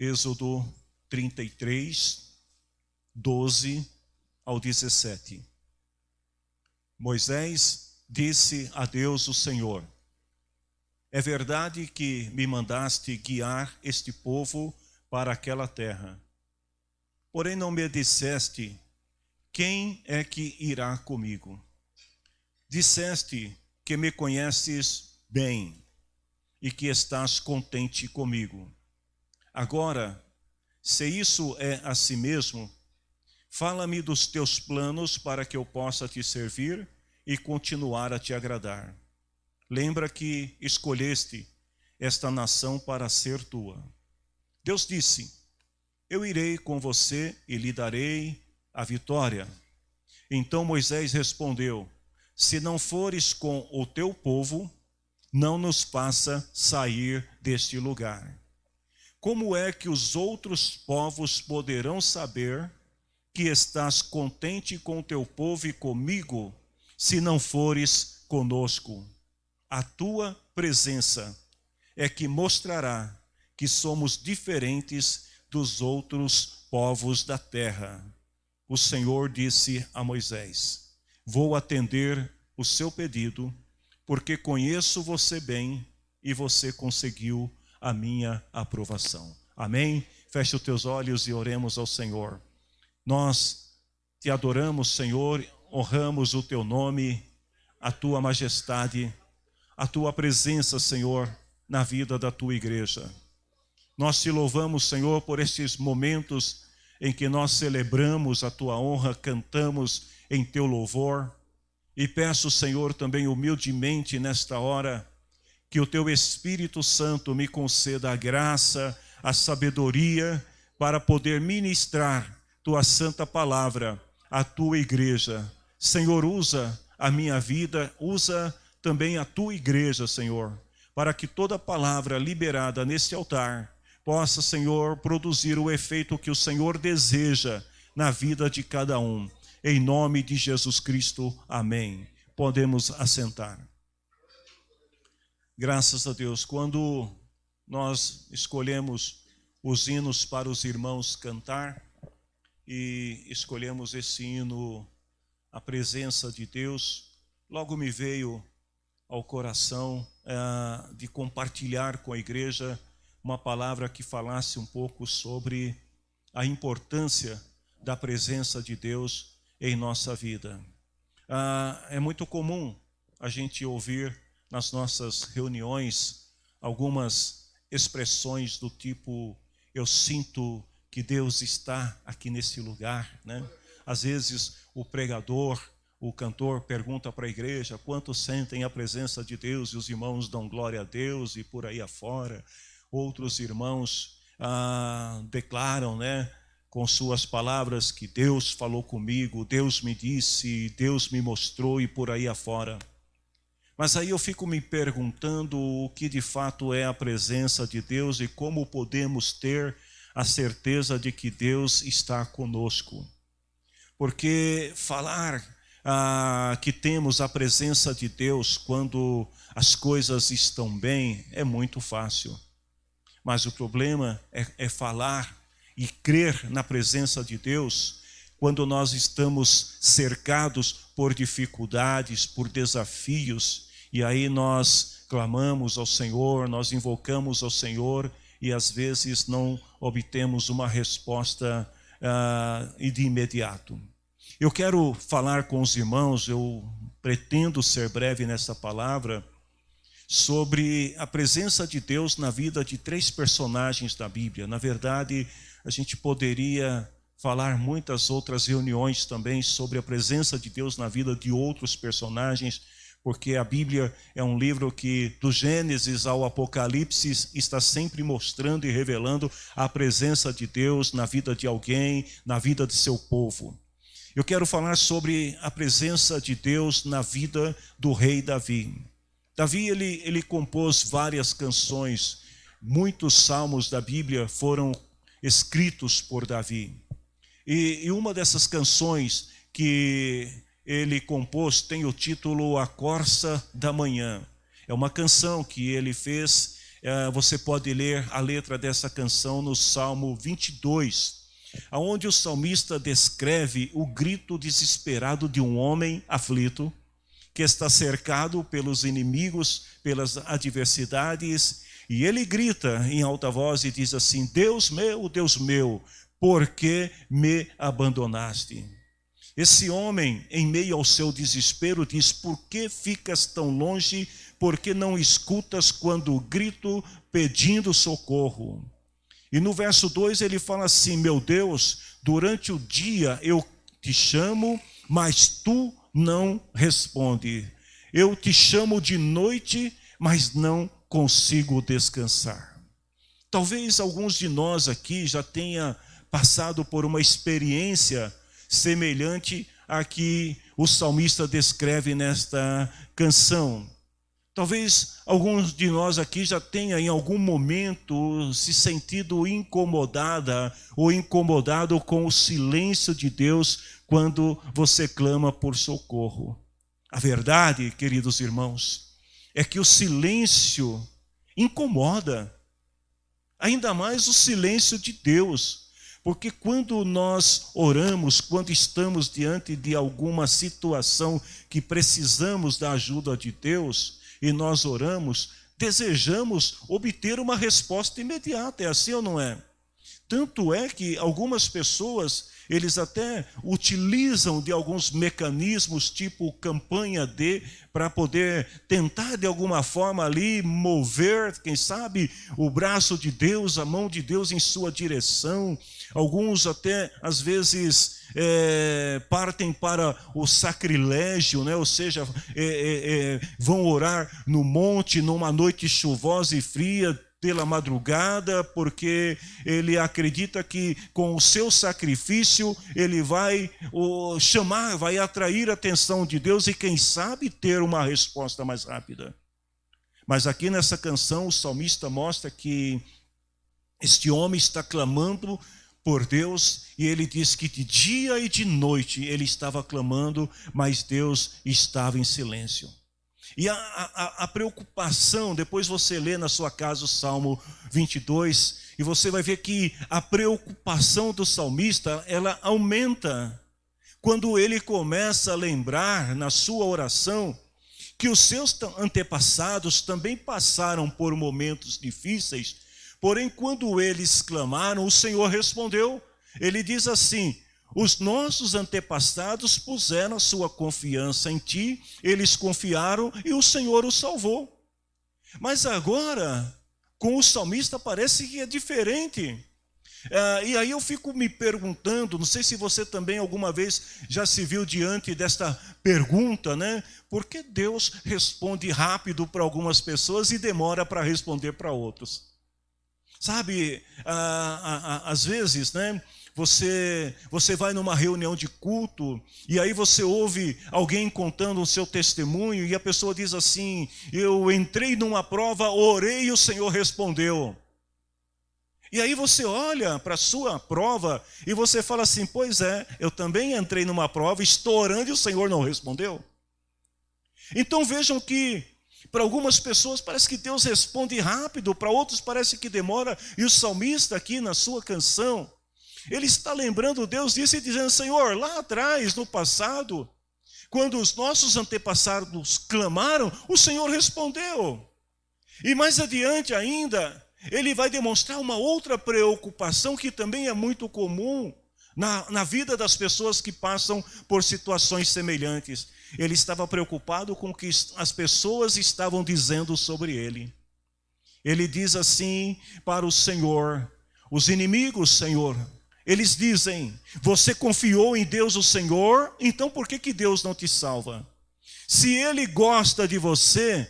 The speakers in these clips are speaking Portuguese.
Êxodo 33, 12 ao 17. Moisés disse a Deus, o Senhor: é verdade que me mandaste guiar este povo para aquela terra. Porém não me disseste quem é que irá comigo. Disseste que me conheces bem e que estás contente comigo. Agora, se isso é assim mesmo, fala-me dos teus planos para que eu possa te servir e continuar a te agradar. Lembra que escolheste esta nação para ser tua. Deus disse: eu irei com você e lhe darei a vitória. Então Moisés respondeu: se não fores com o teu povo, não nos faça sair deste lugar. Como é que os outros povos poderão saber que estás contente com o teu povo e comigo, se não fores conosco? A tua presença é que mostrará que somos diferentes dos outros povos da terra. O Senhor disse a Moisés: vou atender o seu pedido, porque conheço você bem e você conseguiu a minha aprovação. Amém? Feche os teus olhos e oremos ao Senhor. Nós te adoramos, Senhor, honramos o teu nome, a tua majestade, a tua presença, Senhor, na vida da tua igreja. Nós te louvamos, Senhor, por estes momentos em que nós celebramos a tua honra, cantamos em teu louvor. E peço, Senhor, também humildemente nesta hora, que o teu Espírito Santo me conceda a graça, a sabedoria, para poder ministrar tua santa palavra à tua igreja. Senhor, usa a minha vida, usa também a tua igreja, Senhor, para que toda palavra liberada neste altar possa, Senhor, produzir o efeito que o Senhor deseja na vida de cada um. Em nome de Jesus Cristo, amém. Podemos assentar. Graças a Deus, quando nós escolhemos os hinos para os irmãos cantar, e escolhemos esse hino, a presença de Deus, logo me veio ao coração de compartilhar com a igreja uma palavra que falasse um pouco sobre a importância da presença de Deus em nossa vida. É muito comum a gente ouvir nas nossas reuniões algumas expressões do tipo: eu sinto que Deus está aqui nesse lugar, né? Às vezes o pregador, o cantor pergunta para a igreja quantos sentem a presença de Deus, e os irmãos dão glória a Deus e por aí afora. Outros irmãos declaram, né, com suas palavras, que Deus falou comigo, Deus me disse, Deus me mostrou e por aí afora. Mas aí eu fico me perguntando o que de fato é a presença de Deus e como podemos ter a certeza de que Deus está conosco. Porque falar que temos a presença de Deus quando as coisas estão bem é muito fácil. Mas o problema é falar e crer na presença de Deus quando nós estamos cercados por dificuldades, por desafios, e aí nós clamamos ao Senhor, nós invocamos ao Senhor e às vezes não obtemos uma resposta de imediato. Eu quero falar com os irmãos, eu pretendo ser breve nessa palavra, sobre a presença de Deus na vida de 3 personagens da Bíblia. Na verdade, a gente poderia falar muitas outras reuniões também sobre a presença de Deus na vida de outros personagens, porque a Bíblia é um livro que, do Gênesis ao Apocalipse, está sempre mostrando e revelando a presença de Deus na vida de alguém, na vida de seu povo. Eu quero falar sobre a presença de Deus na vida do rei Davi. Davi, ele compôs várias canções, muitos salmos da Bíblia foram escritos por Davi. E uma dessas canções que ele compôs tem o título A Corça da Manhã. É uma canção que ele fez Você pode ler a letra dessa canção no Salmo 22, onde o salmista descreve o grito desesperado de um homem aflito, que está cercado pelos inimigos, pelas adversidades, e ele grita em alta voz e diz assim: Deus meu, por que me abandonaste? Esse homem, em meio ao seu desespero, diz: por que ficas tão longe? Por que não escutas quando grito pedindo socorro? E no verso 2 ele fala assim: meu Deus, durante o dia eu te chamo, mas tu não responde. Eu te chamo de noite, mas não consigo descansar. Talvez alguns de nós aqui já tenha passado por uma experiência semelhante à que o salmista descreve nesta canção. Talvez alguns de nós aqui já tenha em algum momento se sentido incomodada ou incomodado com o silêncio de Deus quando você clama por socorro. A verdade, queridos irmãos, é que o silêncio incomoda, ainda mais o silêncio de Deus. Porque quando nós oramos, quando estamos diante de alguma situação que precisamos da ajuda de Deus, e nós oramos, desejamos obter uma resposta imediata, é assim ou não é? Tanto é que algumas pessoas, eles até utilizam de alguns mecanismos, tipo campanha para poder tentar de alguma forma ali mover, quem sabe, o braço de Deus, a mão de Deus em sua direção. Alguns até, às vezes, partem para o sacrilégio, né? Ou seja, vão orar no monte, numa noite chuvosa e fria, pela madrugada, porque ele acredita que com o seu sacrifício ele vai chamar, vai atrair a atenção de Deus e quem sabe ter uma resposta mais rápida. Mas aqui nessa canção o salmista mostra que este homem está clamando por Deus e ele diz que de dia e de noite ele estava clamando, mas Deus estava em silêncio. E a preocupação, depois você lê na sua casa o Salmo 22, e você vai ver que a preocupação do salmista, ela aumenta quando ele começa a lembrar na sua oração que os seus antepassados também passaram por momentos difíceis, porém quando eles clamaram, o Senhor respondeu. Ele diz assim: os nossos antepassados puseram a sua confiança em ti, eles confiaram e o Senhor os salvou. Mas agora, com o salmista parece que é diferente. E aí eu fico me perguntando, não sei se você também alguma vez já se viu diante desta pergunta, né? Por que Deus responde rápido para algumas pessoas e demora para responder para outros? Sabe, às vezes, né? Você vai numa reunião de culto e aí você ouve alguém contando o seu testemunho e a pessoa diz assim: eu entrei numa prova, orei e o Senhor respondeu. E aí você olha para a sua prova e você fala assim: pois é, eu também entrei numa prova, estou orando e o Senhor não respondeu. Então vejam que para algumas pessoas parece que Deus responde rápido, para outros parece que demora. E o salmista aqui na sua canção, ele está lembrando Deus disso e dizendo: Senhor, lá atrás, no passado, quando os nossos antepassados clamaram, o Senhor respondeu. E mais adiante ainda, ele vai demonstrar uma outra preocupação que também é muito comum na vida das pessoas que passam por situações semelhantes. Ele estava preocupado com o que as pessoas estavam dizendo sobre ele. Ele diz assim para o Senhor: os inimigos, Senhor, eles dizem: você confiou em Deus o Senhor, então por que Deus não te salva? Se Ele gosta de você,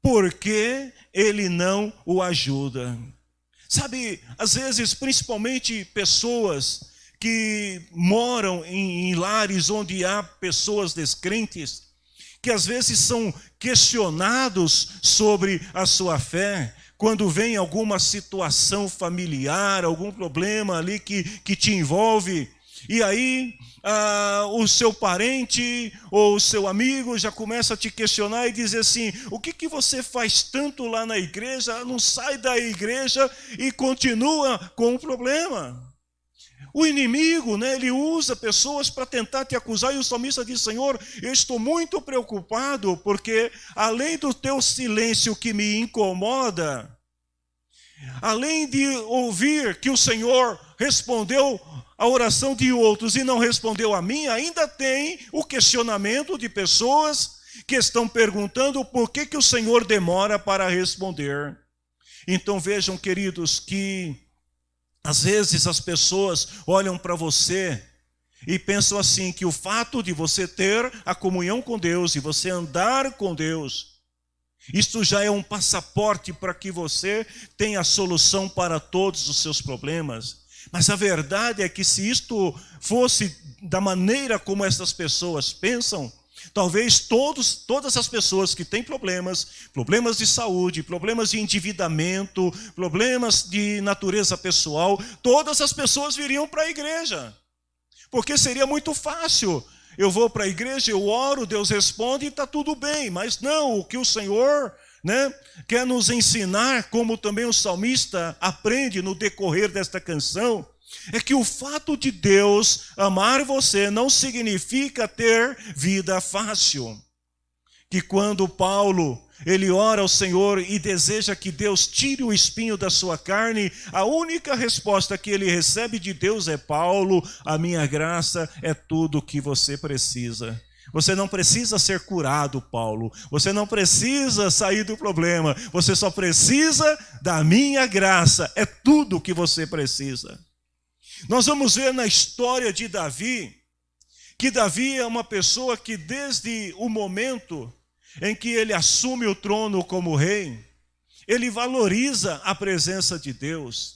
por que Ele não o ajuda? Sabe, às vezes, principalmente pessoas que moram em lares onde há pessoas descrentes, que às vezes são questionados sobre a sua fé, quando vem alguma situação familiar, algum problema ali que te envolve, E aí o seu parente ou o seu amigo já começa a te questionar e dizer assim: o que você faz tanto lá na igreja, não sai da igreja e continua com o problema? O inimigo, né, ele usa pessoas para tentar te acusar, e o salmista diz: Senhor, eu estou muito preocupado, porque além do teu silêncio que me incomoda, além de ouvir que o Senhor respondeu a oração de outros e não respondeu a mim, ainda tem o questionamento de pessoas que estão perguntando por que o Senhor demora para responder. Então vejam, queridos, que às vezes as pessoas olham para você e pensam assim, que o fato de você ter a comunhão com Deus e você andar com Deus, isto já é um passaporte para que você tenha a solução para todos os seus problemas. Mas a verdade é que se isto fosse da maneira como essas pessoas pensam, talvez todas as pessoas que têm problemas de saúde, problemas de endividamento, problemas de natureza pessoal, todas as pessoas viriam para a igreja. Porque seria muito fácil. Eu vou para a igreja, eu oro, Deus responde e está tudo bem. Mas não, o que o Senhor, né, quer nos ensinar, como também o salmista aprende no decorrer desta canção, é que o fato de Deus amar você não significa ter vida fácil. Que quando Paulo, ele ora ao Senhor e deseja que Deus tire o espinho da sua carne, a única resposta que ele recebe de Deus é: Paulo, a minha graça é tudo o que você precisa. Você não precisa ser curado, Paulo. Você não precisa sair do problema. Você só precisa da minha graça. É tudo o que você precisa. Nós vamos ver na história de Davi, que Davi é uma pessoa que desde o momento em que ele assume o trono como rei, ele valoriza a presença de Deus.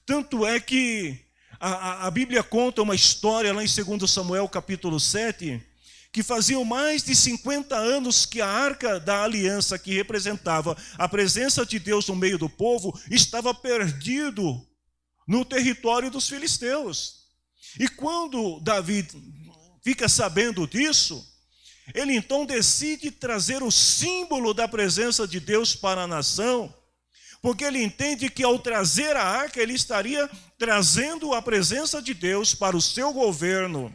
Tanto é que a Bíblia conta uma história lá em 2 Samuel capítulo 7, que faziam mais de 50 anos que a arca da aliança, que representava a presença de Deus no meio do povo, estava perdido no território dos filisteus. E quando Davi fica sabendo disso, ele então decide trazer o símbolo da presença de Deus para a nação, porque ele entende que ao trazer a arca, ele estaria trazendo a presença de Deus para o seu governo.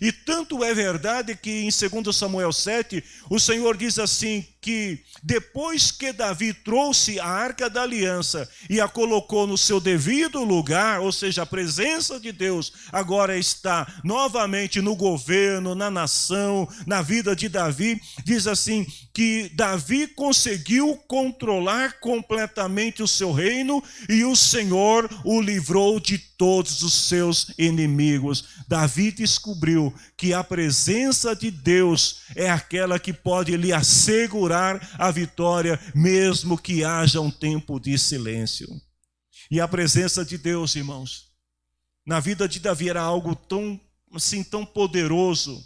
E tanto é verdade que em 2 Samuel 7, o Senhor diz assim, que depois que Davi trouxe a arca da aliança e a colocou no seu devido lugar, ou seja, a presença de Deus agora está novamente no governo, na nação, na vida de Davi, diz assim, que Davi conseguiu controlar completamente o seu reino e o Senhor o livrou de todos os seus inimigos. Davi descobriu que a presença de Deus é aquela que pode lhe assegurar a vitória, mesmo que haja um tempo de silêncio. E a presença de Deus, irmãos, na vida de Davi era algo tão poderoso,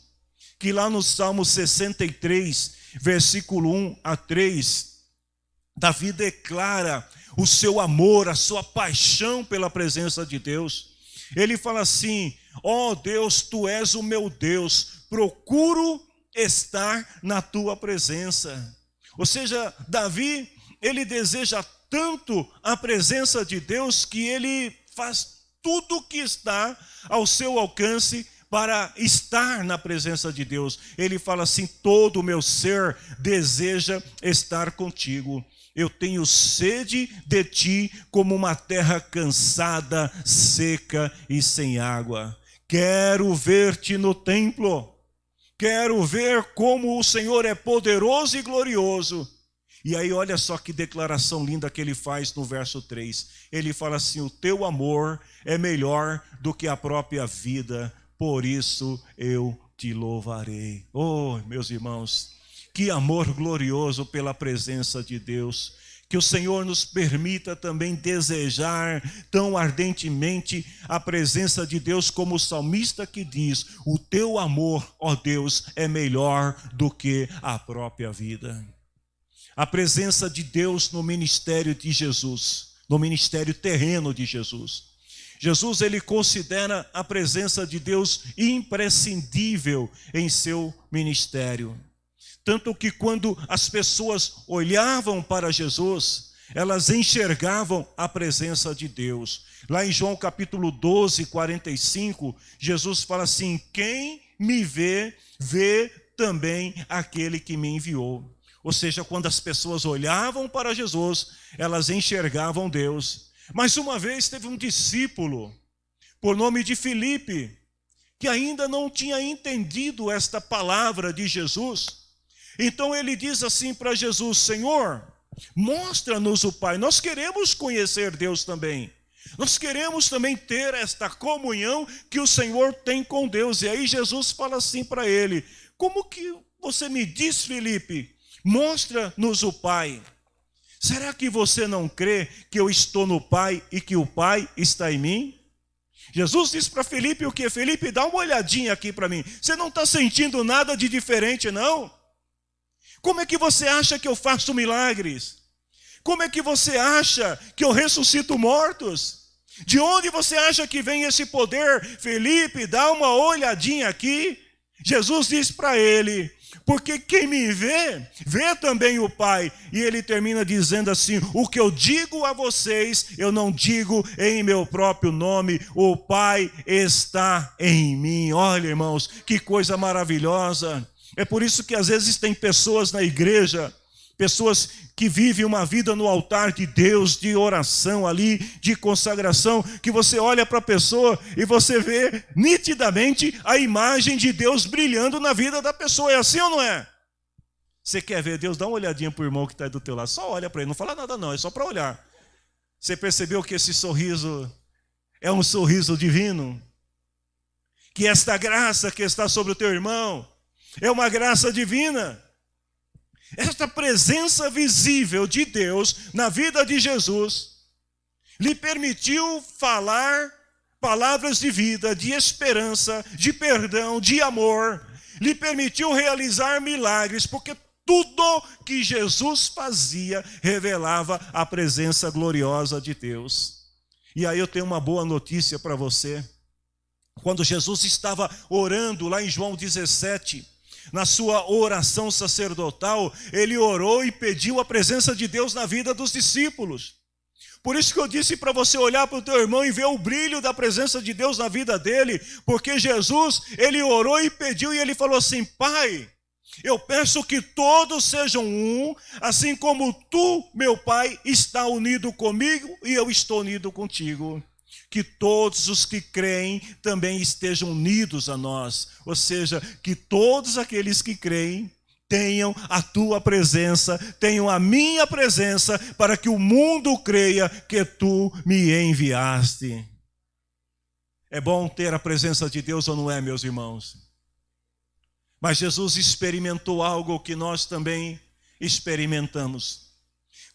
que lá no Salmo 63, versículo 1 a 3, Davi declara o seu amor, a sua paixão pela presença de Deus. Ele fala assim: ó Deus, tu és o meu Deus, procuro estar na tua presença. Ou seja, Davi, ele deseja tanto a presença de Deus que ele faz tudo o que está ao seu alcance para estar na presença de Deus. Ele fala assim: todo o meu ser deseja estar contigo. Eu tenho sede de ti como uma terra cansada, seca e sem água. Quero ver-te no templo. Quero ver como o Senhor é poderoso e glorioso. E aí olha só que declaração linda que ele faz no verso 3. Ele fala assim: o teu amor é melhor do que a própria vida, por isso eu te louvarei. Oh, meus irmãos, que amor glorioso pela presença de Deus. Que o Senhor nos permita também desejar tão ardentemente a presença de Deus, como o salmista que diz: o teu amor, ó Deus, é melhor do que a própria vida. A presença de Deus no ministério de Jesus, no ministério terreno de Jesus. Jesus, ele considera a presença de Deus imprescindível em seu ministério. Tanto que quando as pessoas olhavam para Jesus, elas enxergavam a presença de Deus. Lá em João capítulo 12, 45, Jesus fala assim: quem me vê, vê também aquele que me enviou. Ou seja, quando as pessoas olhavam para Jesus, elas enxergavam Deus. Mas uma vez teve um discípulo, por nome de Filipe, que ainda não tinha entendido esta palavra de Jesus. Então ele diz assim para Jesus: Senhor, mostra-nos o Pai. Nós queremos conhecer Deus também. Nós queremos também ter esta comunhão que o Senhor tem com Deus. E aí Jesus fala assim para ele: como que você me diz, Filipe? Mostra-nos o Pai. Será que você não crê que eu estou no Pai e que o Pai está em mim? Jesus disse para Filipe o quê? Filipe, dá uma olhadinha aqui para mim. Você não está sentindo nada de diferente, não? Como é que você acha que eu faço milagres? Como é que você acha que eu ressuscito mortos? De onde você acha que vem esse poder? Filipe, dá uma olhadinha aqui. Jesus diz para ele: porque quem me vê, vê também o Pai. E ele termina dizendo assim: o que eu digo a vocês, eu não digo em meu próprio nome, o Pai está em mim. Olha, irmãos, que coisa maravilhosa. É por isso que às vezes tem pessoas na igreja, pessoas que vivem uma vida no altar de Deus, de oração ali, de consagração, que você olha para a pessoa e você vê nitidamente a imagem de Deus brilhando na vida da pessoa. É assim ou não é? Você quer ver Deus? Dá uma olhadinha para o irmão que está aí do teu lado. Só olha para ele, não fala nada não, é só para olhar. Você percebeu que esse sorriso é um sorriso divino? Que esta graça que está sobre o teu irmão é uma graça divina. Esta presença visível de Deus na vida de Jesus lhe permitiu falar palavras de vida, de esperança, de perdão, de amor. Lhe permitiu realizar milagres, porque tudo que Jesus fazia revelava a presença gloriosa de Deus. E aí eu tenho uma boa notícia para você. Quando Jesus estava orando lá em João 17, na sua oração sacerdotal, ele orou e pediu a presença de Deus na vida dos discípulos. Por isso que eu disse para você olhar para o teu irmão e ver o brilho da presença de Deus na vida dele, porque Jesus, ele orou e pediu e ele falou assim: Pai, eu peço que todos sejam um, assim como tu, meu Pai, está unido comigo e eu estou unido contigo. Que todos os que creem também estejam unidos a nós. Ou seja, que todos aqueles que creem tenham a tua presença, tenham a minha presença, para que o mundo creia que tu me enviaste. É bom ter a presença de Deus ou não é, meus irmãos? Mas Jesus experimentou algo que nós também experimentamos.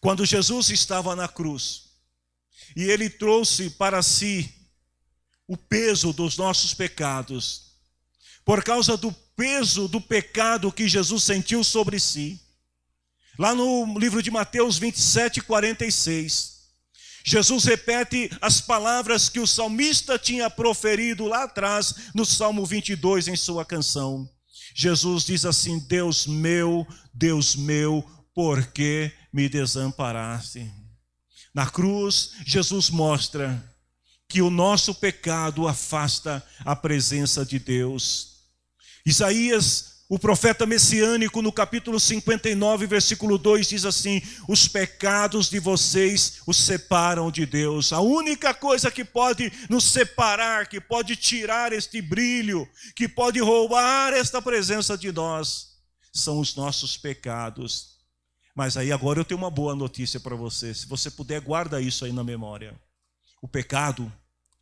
Quando Jesus estava na cruz, e ele trouxe para si o peso dos nossos pecados. Por causa do peso do pecado que Jesus sentiu sobre si. Lá no livro de Mateus 27, 46. Jesus repete as palavras que o salmista tinha proferido lá atrás, no Salmo 22, em sua canção. Jesus diz assim: Deus meu, por que me desamparaste? Na cruz, Jesus mostra que o nosso pecado afasta a presença de Deus. Isaías, o profeta messiânico, no capítulo 59, versículo 2, diz assim: os pecados de vocês os separam de Deus. A única coisa que pode nos separar, que pode tirar este brilho, que pode roubar esta presença de nós, são os nossos pecados. Mas aí agora eu tenho uma boa notícia para você. Se você puder, guarda isso aí na memória. O pecado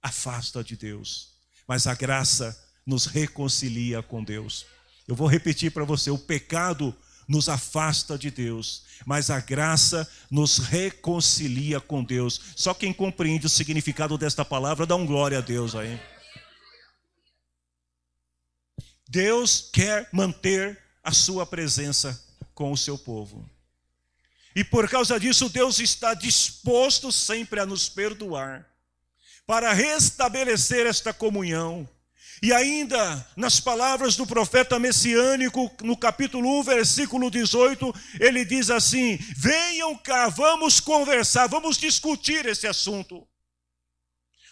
afasta de Deus, mas a graça nos reconcilia com Deus. Eu vou repetir para você: o pecado nos afasta de Deus, mas a graça nos reconcilia com Deus. Só quem compreende o significado desta palavra, dá um glória a Deus aí. Deus quer manter a sua presença com o seu povo. E por causa disso, Deus está disposto sempre a nos perdoar. para restabelecer esta comunhão. E ainda, nas palavras do profeta messiânico, no capítulo 1, versículo 18, ele diz assim: venham cá, vamos conversar, vamos discutir esse assunto.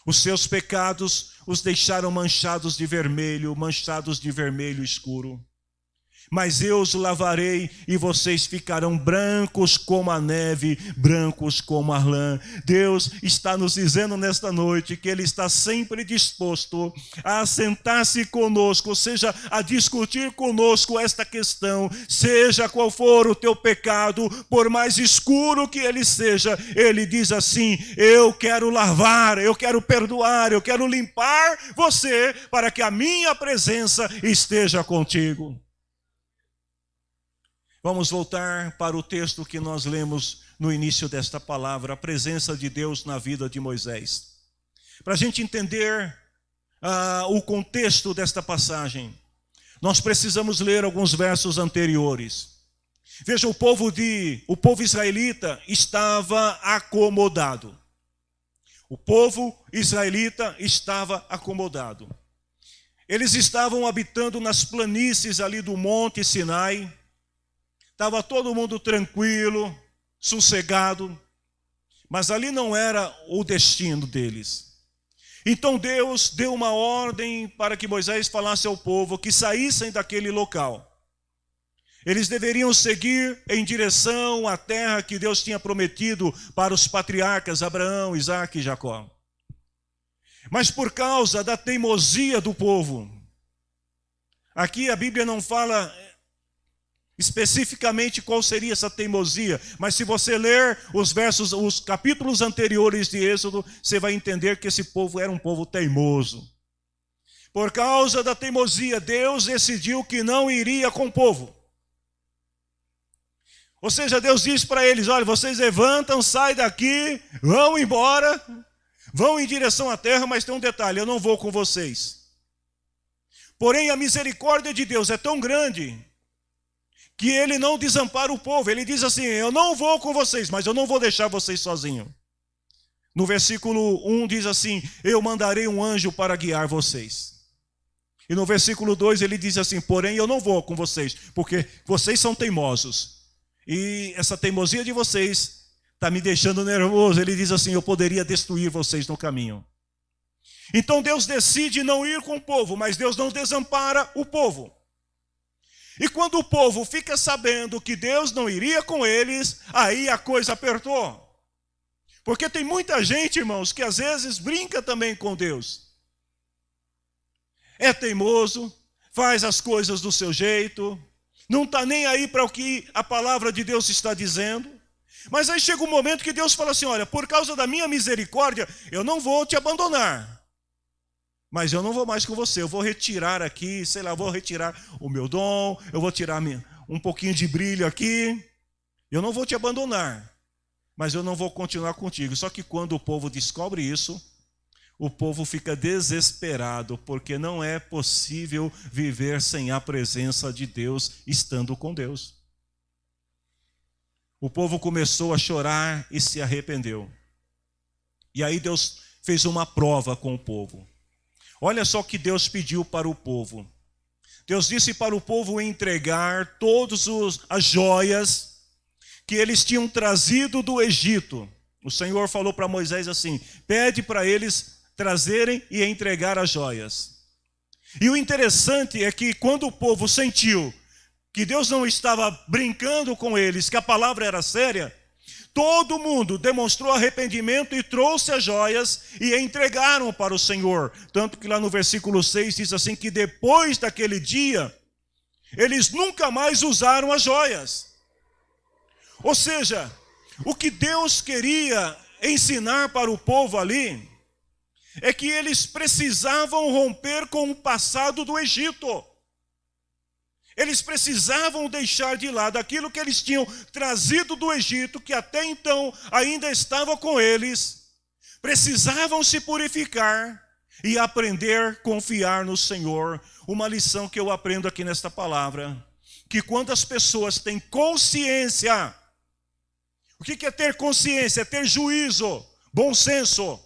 Os seus pecados os deixaram manchados de vermelho escuro. Mas eu os lavarei e vocês ficarão brancos como a neve, brancos como a lã. Deus está nos dizendo nesta noite que Ele está sempre disposto a sentar-se conosco, ou seja, a discutir conosco esta questão. Seja qual for o teu pecado, por mais escuro que ele seja, Ele diz assim: eu quero lavar, eu quero perdoar, eu quero limpar você para que a minha presença esteja contigo. Vamos voltar para o texto que nós lemos no início desta palavra, a presença de Deus na vida de Moisés. Para a gente entender o contexto desta passagem, nós precisamos ler alguns versos anteriores. Veja, o povo israelita estava acomodado. O povo israelita estava acomodado. Eles estavam habitando nas planícies ali do Monte Sinai. Estava todo mundo tranquilo, sossegado, mas ali não era o destino deles. Então Deus deu uma ordem para que Moisés falasse ao povo que saíssem daquele local. Eles deveriam seguir em direção à terra que Deus tinha prometido para os patriarcas Abraão, Isaque e Jacó. Mas por causa da teimosia do povo, aqui a Bíblia não fala especificamente qual seria essa teimosia, mas se você ler os capítulos anteriores de Êxodo, você vai entender que esse povo era um povo teimoso. Por causa da teimosia, Deus decidiu que não iria com o povo. Ou seja, Deus disse para eles: olha, vocês levantam, saem daqui, vão embora, vão em direção à terra, mas tem um detalhe: eu não vou com vocês. Porém, a misericórdia de Deus é tão grande que Ele não desampara o povo. Ele diz assim: eu não vou com vocês, mas eu não vou deixar vocês sozinhos. No versículo 1 diz assim: eu mandarei um anjo para guiar vocês. E no versículo 2 ele diz assim: porém eu não vou com vocês, porque vocês são teimosos. E essa teimosia de vocês está me deixando nervoso. Ele diz assim: eu poderia destruir vocês no caminho. Então Deus decide não ir com o povo, mas Deus não desampara o povo. E quando o povo fica sabendo que Deus não iria com eles, aí a coisa apertou. Porque tem muita gente, irmãos, que às vezes brinca também com Deus. É teimoso, faz as coisas do seu jeito, não está nem aí para o que a palavra de Deus está dizendo. Mas aí chega um momento que Deus fala assim: olha, por causa da minha misericórdia, eu não vou te abandonar. Mas eu não vou mais com você, eu vou retirar aqui, sei lá, vou retirar o meu dom, eu vou tirar um pouquinho de brilho aqui. Eu não vou te abandonar, mas eu não vou continuar contigo. Só que quando o povo descobre isso, o povo fica desesperado, porque não é possível viver sem a presença de Deus, estando com Deus. O povo começou a chorar e se arrependeu. E aí Deus fez uma prova com o povo. Olha só o que Deus pediu para o povo. Deus disse para o povo entregar todas as joias que eles tinham trazido do Egito. O Senhor falou para Moisés assim: pede para eles trazerem e entregar as joias. E o interessante é que quando o povo sentiu que Deus não estava brincando com eles, que a palavra era séria, todo mundo demonstrou arrependimento e trouxe as joias e entregaram para o Senhor. Tanto que lá no versículo 6 diz assim que depois daquele dia, eles nunca mais usaram as joias. Ou seja, o que Deus queria ensinar para o povo ali é que eles precisavam romper com o passado do Egito. Eles precisavam deixar de lado aquilo que eles tinham trazido do Egito, que até então ainda estava com eles. Precisavam se purificar e aprender a confiar no Senhor. Uma lição que eu aprendo aqui nesta palavra: que quando as pessoas têm consciência, o que é ter consciência? É ter juízo, bom senso,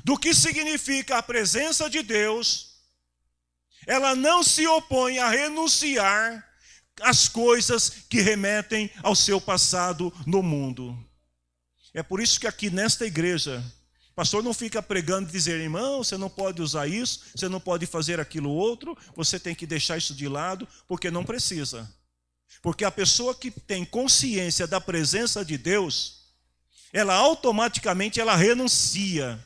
do que significa a presença de Deus, ela não se opõe a renunciar às coisas que remetem ao seu passado no mundo. É por isso que aqui nesta igreja, o pastor não fica pregando e dizer, irmão, você não pode usar isso, você não pode fazer aquilo outro, você tem que deixar isso de lado, porque não precisa. Porque a pessoa que tem consciência da presença de Deus, ela automaticamente renuncia.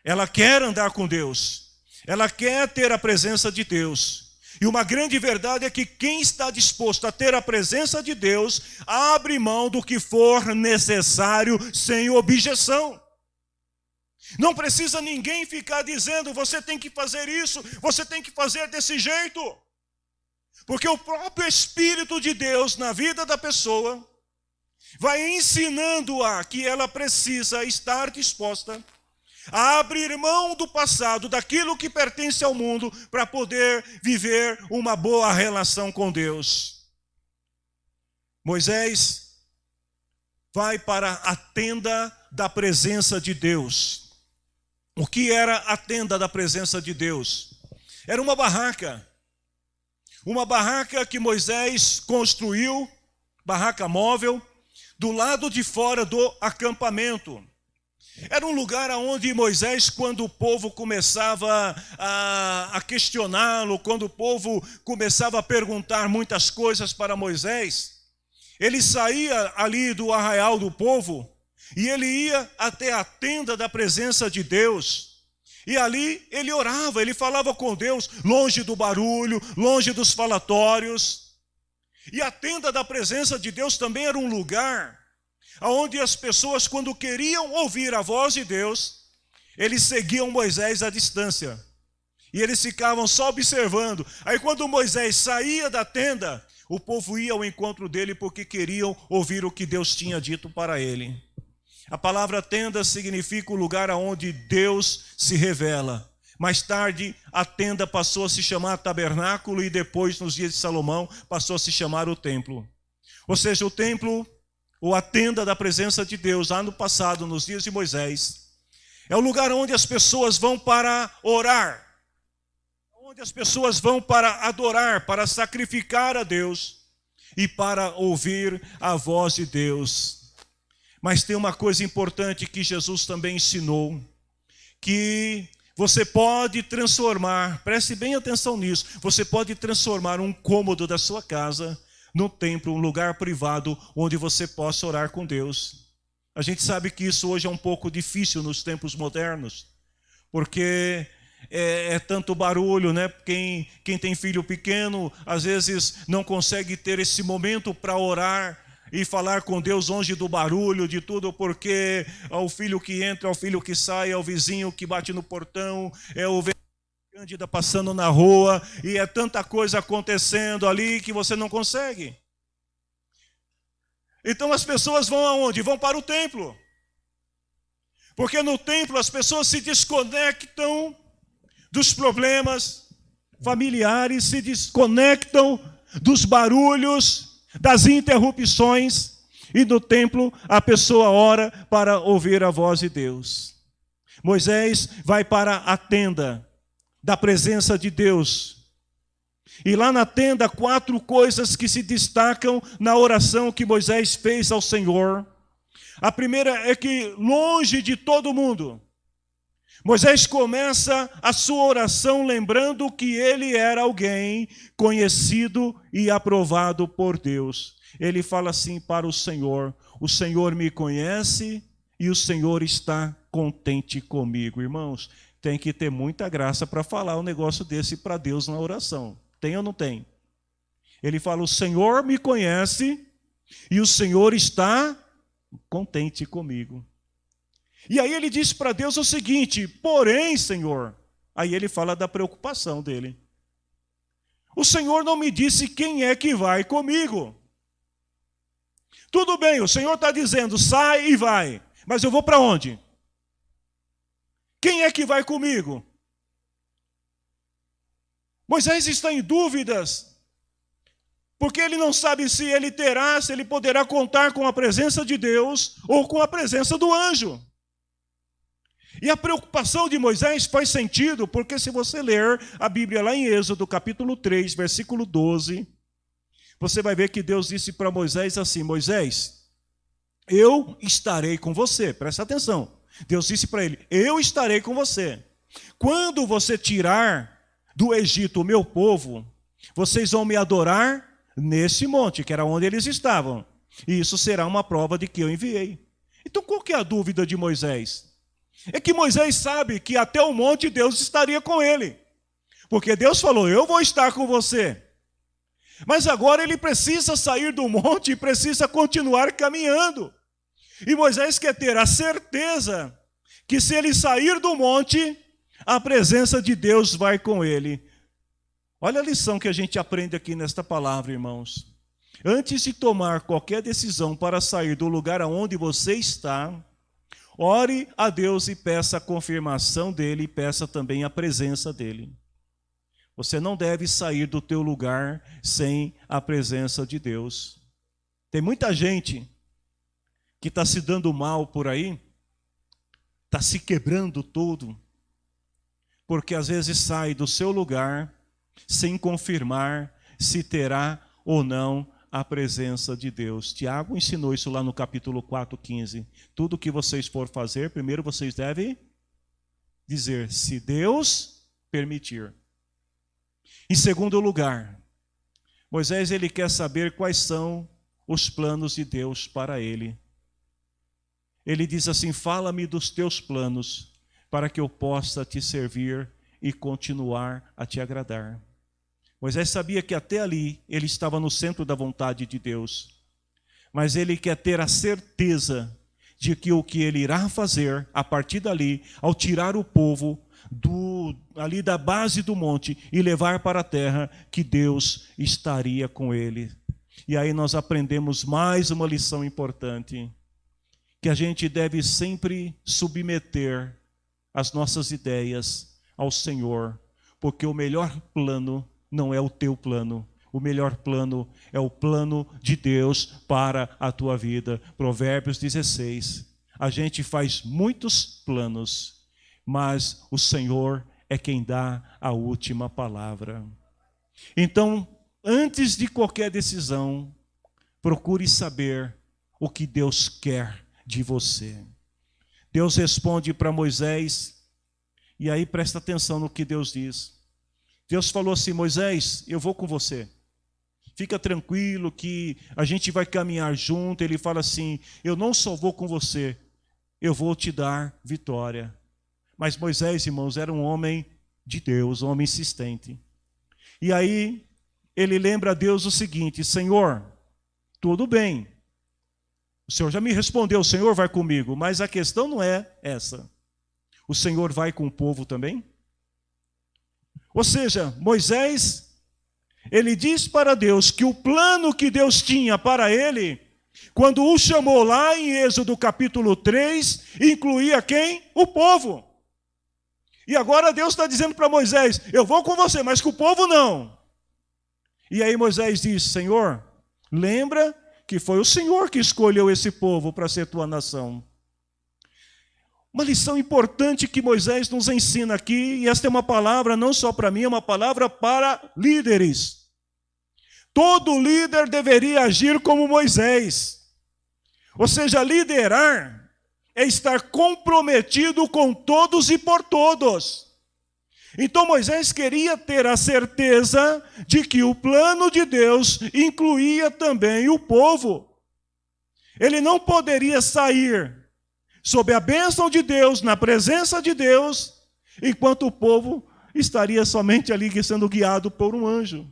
Ela quer andar com Deus. Ela quer ter a presença de Deus. E uma grande verdade é que quem está disposto a ter a presença de Deus, abre mão do que for necessário sem objeção. Não precisa ninguém ficar dizendo, você tem que fazer isso, você tem que fazer desse jeito. Porque o próprio Espírito de Deus na vida da pessoa vai ensinando-a que ela precisa estar disposta a abrir mão do passado, daquilo que pertence ao mundo, para poder viver uma boa relação com Deus. Moisés vai para a tenda da presença de Deus. O que era a tenda da presença de Deus? Era uma barraca. Uma barraca que Moisés construiu, barraca móvel, do lado de fora do acampamento. Era um lugar onde Moisés, quando o povo começava a questioná-lo, quando o povo começava a perguntar muitas coisas para Moisés, ele saía ali do arraial do povo e ele ia até a tenda da presença de Deus. E ali ele orava, ele falava com Deus, longe do barulho, longe dos falatórios. E a tenda da presença de Deus também era um lugar onde as pessoas, quando queriam ouvir a voz de Deus, eles seguiam Moisés à distância. E eles ficavam só observando. Aí quando Moisés saía da tenda, o povo ia ao encontro dele porque queriam ouvir o que Deus tinha dito para ele. A palavra tenda significa o lugar onde Deus se revela. Mais tarde, a tenda passou a se chamar tabernáculo e depois, nos dias de Salomão, passou a se chamar o templo. Ou seja, o templo, ou a tenda da presença de Deus, lá no passado, nos dias de Moisés, é o lugar onde as pessoas vão para orar, onde as pessoas vão para adorar, para sacrificar a Deus e para ouvir a voz de Deus. Mas tem uma coisa importante que Jesus também ensinou, que você pode transformar, preste bem atenção nisso, você pode transformar um cômodo da sua casa no templo, um lugar privado onde você possa orar com Deus. A gente sabe que isso hoje é um pouco difícil nos tempos modernos, porque é tanto barulho, né? Quem tem filho pequeno, às vezes não consegue ter esse momento para orar e falar com Deus longe do barulho, de tudo, porque é o filho que entra, é o filho que sai, é o vizinho que bate no portão, é o Cândida passando na rua, e é tanta coisa acontecendo ali que você não consegue. Então as pessoas vão aonde? Vão para o templo. Porque no templo as pessoas se desconectam dos problemas familiares, se desconectam dos barulhos, das interrupções, e no templo a pessoa ora para ouvir a voz de Deus. Moisés vai para a tenda da presença de Deus. E lá na tenda, 4 coisas que se destacam na oração que Moisés fez ao Senhor. A primeira é que, longe de todo mundo, Moisés começa a sua oração lembrando que ele era alguém conhecido e aprovado por Deus. Ele fala assim para o Senhor me conhece e o Senhor está contente comigo. Irmãos, tem que ter muita graça para falar um negócio desse para Deus na oração. Tem ou não tem? Ele fala, o Senhor me conhece e o Senhor está contente comigo. E aí ele diz para Deus o seguinte, porém, Senhor, aí ele fala da preocupação dele. O Senhor não me disse quem é que vai comigo. Tudo bem, o Senhor está dizendo, sai e vai, mas eu vou para onde? Quem é que vai comigo? Moisés está em dúvidas, porque ele não sabe se ele poderá contar com a presença de Deus ou com a presença do anjo. E a preocupação de Moisés faz sentido, porque se você ler a Bíblia lá em Êxodo, capítulo 3, versículo 12, você vai ver que Deus disse para Moisés assim: Moisés, eu estarei com você. Presta atenção. Deus disse para ele: eu estarei com você. Quando você tirar do Egito o meu povo, vocês vão me adorar nesse monte, que era onde eles estavam. E isso será uma prova de que eu enviei. Então qual que é a dúvida de Moisés? É que Moisés sabe que até o monte Deus estaria com ele. Porque Deus falou: eu vou estar com você. Mas agora ele precisa sair do monte e precisa continuar caminhando. E Moisés quer ter a certeza que se ele sair do monte, a presença de Deus vai com ele. Olha a lição que a gente aprende aqui nesta palavra, irmãos. Antes de tomar qualquer decisão para sair do lugar aonde você está, ore a Deus e peça a confirmação dele e peça também a presença dele. Você não deve sair do teu lugar sem a presença de Deus. Tem muita gente que está se dando mal por aí, está se quebrando todo, porque às vezes sai do seu lugar sem confirmar se terá ou não a presença de Deus. Tiago ensinou isso lá no capítulo 4:15. Tudo que vocês for fazer, primeiro vocês devem dizer: se Deus permitir. Em segundo lugar, Moisés ele quer saber quais são os planos de Deus para ele. Ele diz assim: fala-me dos teus planos, para que eu possa te servir e continuar a te agradar. Moisés sabia que até ali ele estava no centro da vontade de Deus, mas ele quer ter a certeza de que o que ele irá fazer a partir dali, ao tirar o povo ali da base do monte e levar para a terra, que Deus estaria com ele. E aí nós aprendemos mais uma lição importante, que a gente deve sempre submeter as nossas ideias ao Senhor, porque o melhor plano não é o teu plano. O melhor plano é o plano de Deus para a tua vida. Provérbios 16. A gente faz muitos planos, mas o Senhor é quem dá a última palavra. Então, antes de qualquer decisão, procure saber o que Deus quer de você. Deus responde para Moisés, e aí presta atenção no que Deus diz. Deus falou assim: Moisés, eu vou com você. Fica tranquilo que a gente vai caminhar junto. Ele fala assim: eu não só vou com você, eu vou te dar vitória. Mas Moisés, irmãos, era um homem de Deus, um homem insistente. E aí ele lembra a Deus o seguinte: Senhor, tudo bem. O Senhor já me respondeu, o Senhor vai comigo. Mas a questão não é essa. O Senhor vai com o povo também? Ou seja, Moisés, ele diz para Deus que o plano que Deus tinha para ele, quando o chamou lá em Êxodo capítulo 3, incluía quem? O povo. E agora Deus está dizendo para Moisés: eu vou com você, mas com o povo não. E aí Moisés diz: Senhor, lembra que foi o Senhor que escolheu esse povo para ser tua nação. Uma lição importante que Moisés nos ensina aqui, e esta é uma palavra não só para mim, é uma palavra para líderes. Todo líder deveria agir como Moisés. Ou seja, liderar é estar comprometido com todos e por todos. Então Moisés queria ter a certeza de que o plano de Deus incluía também o povo. Ele não poderia sair sob a bênção de Deus, na presença de Deus, enquanto o povo estaria somente ali sendo guiado por um anjo.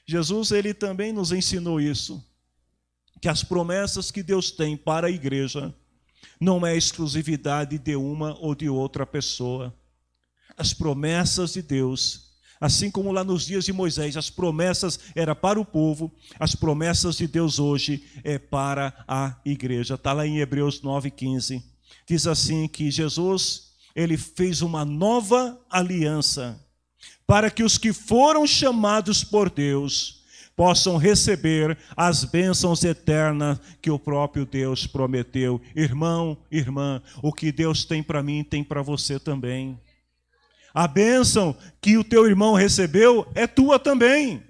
Jesus, ele também nos ensinou isso, que as promessas que Deus tem para a igreja não é exclusividade de uma ou de outra pessoa. As promessas de Deus, assim como lá nos dias de Moisés, as promessas eram para o povo, as promessas de Deus hoje é para a igreja. Está lá em Hebreus 9:15. Diz assim que Jesus, ele fez uma nova aliança para que os que foram chamados por Deus possam receber as bênçãos eternas que o próprio Deus prometeu. Irmão, irmã, o que Deus tem para mim, tem para você também. A bênção que o teu irmão recebeu é tua também.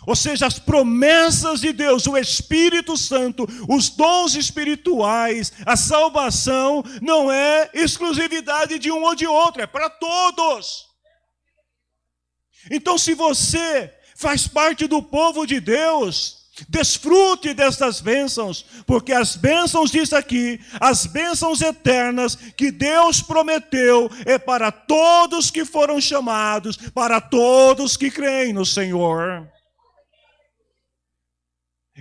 Ou seja, as promessas de Deus, o Espírito Santo, os dons espirituais, a salvação não é exclusividade de um ou de outro, é para todos. Então, se você faz parte do povo de Deus, desfrute destas bênçãos, porque as bênçãos, diz aqui, as bênçãos eternas que Deus prometeu é para todos que foram chamados, para todos que creem no Senhor.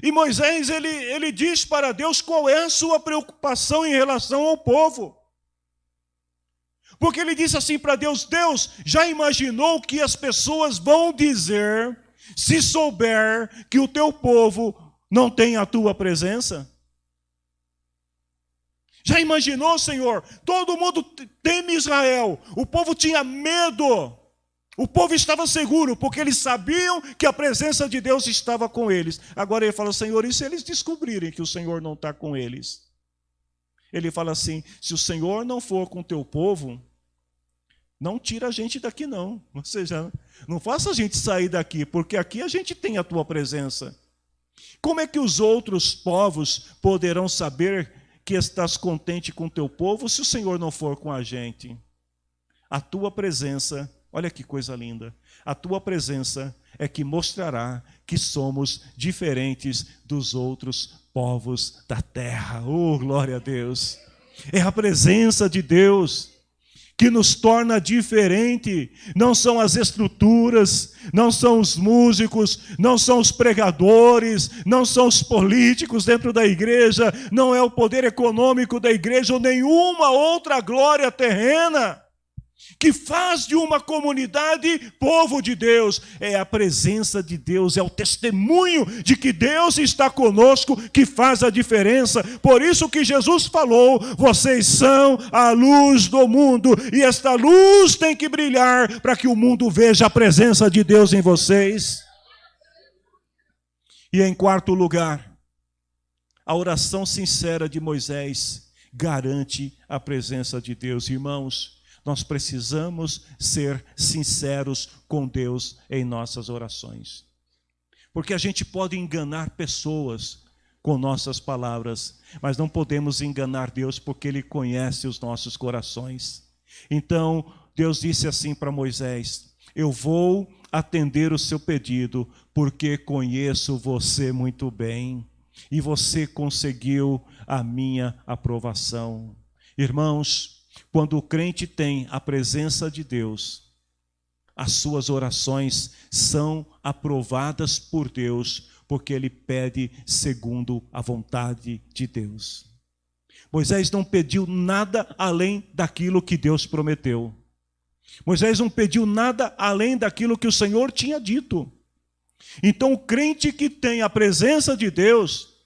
E Moisés, ele diz para Deus qual é a sua preocupação em relação ao povo. Porque ele disse assim para Deus: Deus, já imaginou o que as pessoas vão dizer se souber que o teu povo não tem a tua presença? Já imaginou, Senhor? Todo mundo teme Israel. O povo tinha medo. O povo estava seguro, porque eles sabiam que a presença de Deus estava com eles. Agora ele fala: Senhor, e se eles descobrirem que o Senhor não está com eles? Ele fala assim: se o Senhor não for com o teu povo, não tira a gente daqui não. Ou seja, não faça a gente sair daqui, porque aqui a gente tem a tua presença. Como é que os outros povos poderão saber que estás contente com o teu povo se o Senhor não for com a gente? A tua presença, olha que coisa linda, a tua presença é que mostrará que somos diferentes dos outros povos da terra. Oh, glória a Deus! É a presença de Deus que nos torna diferente. Não são as estruturas, não são os músicos, não são os pregadores, não são os políticos dentro da igreja, não é o poder econômico da igreja ou nenhuma outra glória terrena que faz de uma comunidade povo de Deus. É a presença de Deus, é o testemunho de que Deus está conosco que faz a diferença. Por isso que Jesus falou: vocês são a luz do mundo, e esta luz tem que brilhar para que o mundo veja a presença de Deus em vocês. E em quarto lugar, a oração sincera de Moisés garante a presença de Deus. Irmãos, nós precisamos ser sinceros com Deus em nossas orações. Porque a gente pode enganar pessoas com nossas palavras, mas não podemos enganar Deus, porque Ele conhece os nossos corações. Então, Deus disse assim para Moisés: eu vou atender o seu pedido, porque conheço você muito bem, e você conseguiu a minha aprovação. Irmãos, quando o crente tem a presença de Deus, as suas orações são aprovadas por Deus, porque ele pede segundo a vontade de Deus. Moisés não pediu nada além daquilo que Deus prometeu. Moisés não pediu nada além daquilo que o Senhor tinha dito. Então o crente que tem a presença de Deus,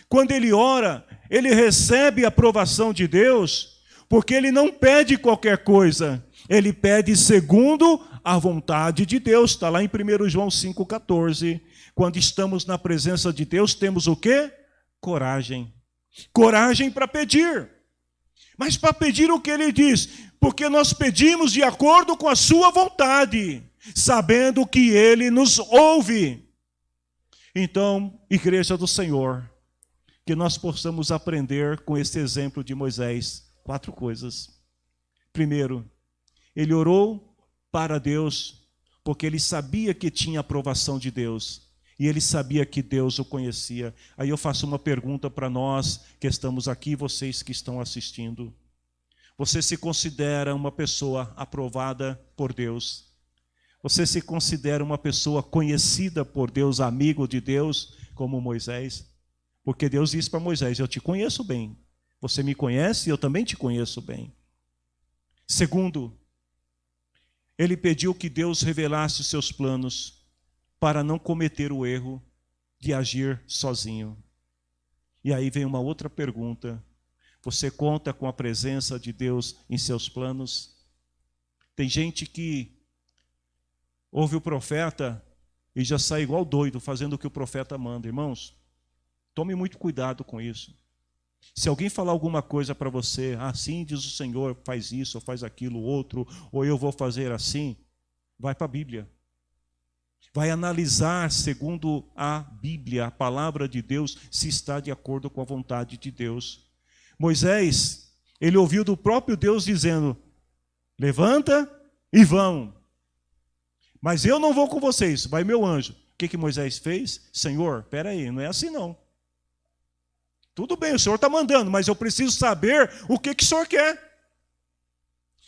quando ele ora, ele recebe a aprovação de Deus, porque ele não pede qualquer coisa, ele pede segundo a vontade de Deus. Está lá em 1 João 5,14. Quando estamos na presença de Deus, temos o quê? Coragem. Coragem para pedir. Mas para pedir o que ele diz? Porque nós pedimos de acordo com a sua vontade, sabendo que ele nos ouve. Então, igreja do Senhor, que nós possamos aprender com esse exemplo de Moisés 4 coisas. Primeiro, ele orou para Deus, porque ele sabia que tinha aprovação de Deus, e ele sabia que Deus o conhecia. Aí eu faço uma pergunta para nós que estamos aqui, vocês que estão assistindo. Você se considera uma pessoa aprovada por Deus? Você se considera uma pessoa conhecida por Deus, amigo de Deus, como Moisés? Porque Deus disse para Moisés: eu te conheço bem. Você me conhece e eu também te conheço bem. Segundo, ele pediu que Deus revelasse os seus planos para não cometer o erro de agir sozinho. E aí vem uma outra pergunta: você conta com a presença de Deus em seus planos? Tem gente que ouve o profeta e já sai igual doido, fazendo o que o profeta manda. Irmãos, tome muito cuidado com isso. Se alguém falar alguma coisa para você, assim diz o Senhor, faz isso, ou faz aquilo, outro, ou eu vou fazer assim, vai para a Bíblia. Vai analisar segundo a Bíblia, a palavra de Deus, se está de acordo com a vontade de Deus. Moisés, ele ouviu do próprio Deus dizendo, levanta e vão. Mas eu não vou com vocês, vai meu anjo. O que Moisés fez? Senhor, espera aí, não é assim não. Tudo bem, o Senhor está mandando, mas eu preciso saber o que o Senhor quer.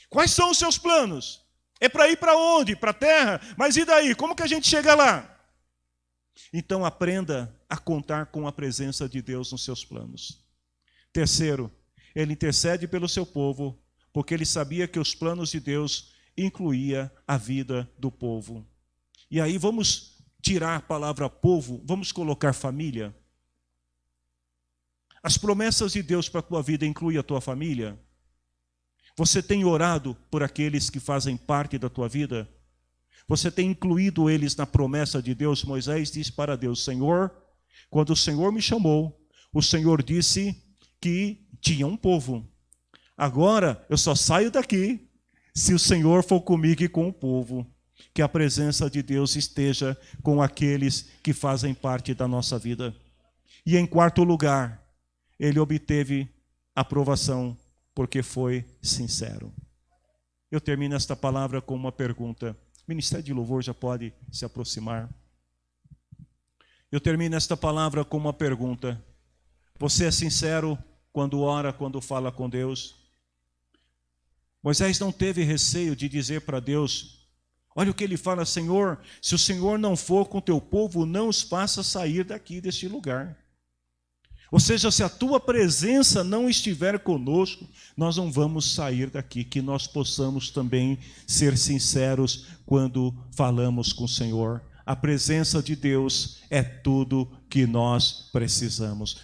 Quais são os seus planos? É para ir para onde? Para a terra? Mas e daí? Como que a gente chega lá? Então aprenda a contar com a presença de Deus nos seus planos. Terceiro, ele intercede pelo seu povo, porque ele sabia que os planos de Deus incluía a vida do povo. E aí vamos tirar a palavra povo, vamos colocar família. As promessas de Deus para a tua vida incluem a tua família? Você tem orado por aqueles que fazem parte da tua vida? Você tem incluído eles na promessa de Deus? Moisés disse para Deus, Senhor, quando o Senhor me chamou, o Senhor disse que tinha um povo. Agora eu só saio daqui se o Senhor for comigo e com o povo. Que a presença de Deus esteja com aqueles que fazem parte da nossa vida. E em quarto lugar, ele obteve aprovação porque foi sincero. Eu termino esta palavra com uma pergunta. O Ministério de Louvor já pode se aproximar. Eu termino esta palavra com uma pergunta. Você é sincero quando ora, quando fala com Deus? Moisés não teve receio de dizer para Deus, olha o que ele fala, Senhor, se o Senhor não for com o teu povo, não os faça sair daqui deste lugar. Ou seja, se a tua presença não estiver conosco, nós não vamos sair daqui. Que nós possamos também ser sinceros quando falamos com o Senhor. A presença de Deus é tudo que nós precisamos.